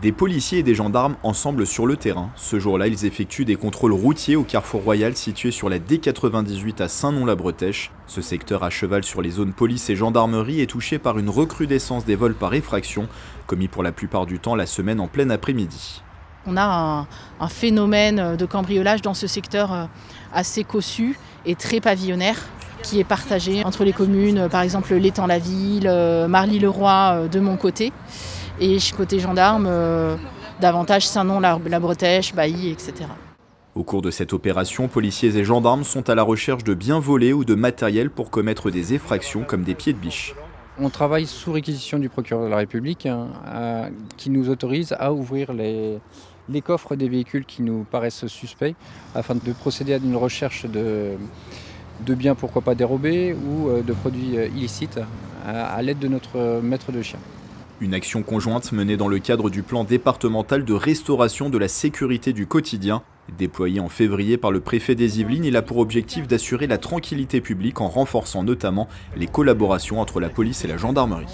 Des policiers et des gendarmes ensemble sur le terrain. Ce jour-là, ils effectuent des contrôles routiers au Carrefour Royal situé sur la D98 à Saint-Non-la-Bretèche. Ce secteur à cheval sur les zones police et gendarmerie est touché par une recrudescence des vols par effraction, commis pour la plupart du temps la semaine en plein après-midi. On a un phénomène de cambriolage dans ce secteur assez cossu et très pavillonnaire, qui est partagé entre les communes, par exemple l'Étang-la-Ville, Marly-le-Roi de mon côté, et côté gendarme, davantage Saint-Non-la-Bretèche, Bailly, etc. Au cours de cette opération, policiers et gendarmes sont à la recherche de biens volés ou de matériel pour commettre des effractions comme des pieds de biche. On travaille sous réquisition du procureur de la République qui nous autorise à ouvrir les coffres des véhicules qui nous paraissent suspects afin de procéder à une recherche de biens pourquoi pas dérobés ou de produits illicites à l'aide de notre maître de chien. Une action conjointe menée dans le cadre du plan départemental de restauration de la sécurité du quotidien. Déployé en février par le préfet des Yvelines, il a pour objectif d'assurer la tranquillité publique en renforçant notamment les collaborations entre la police et la gendarmerie.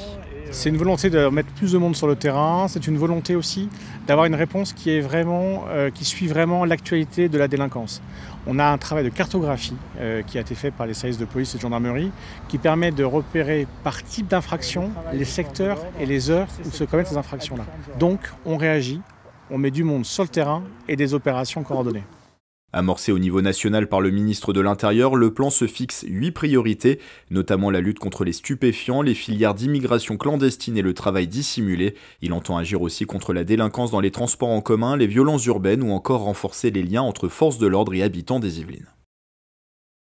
C'est une volonté de mettre plus de monde sur le terrain, c'est une volonté aussi d'avoir une réponse qui suit vraiment l'actualité de la délinquance. On a un travail de cartographie qui a été fait par les services de police et de gendarmerie qui permet de repérer par type d'infraction les secteurs et les heures où se commettent ces infractions-là. Donc on réagit, on met du monde sur le terrain et des opérations coordonnées. Amorcé au niveau national par le ministre de l'Intérieur, le plan se fixe 8 priorités, notamment la lutte contre les stupéfiants, les filières d'immigration clandestine et le travail dissimulé. Il entend agir aussi contre la délinquance dans les transports en commun, les violences urbaines ou encore renforcer les liens entre forces de l'ordre et habitants des Yvelines.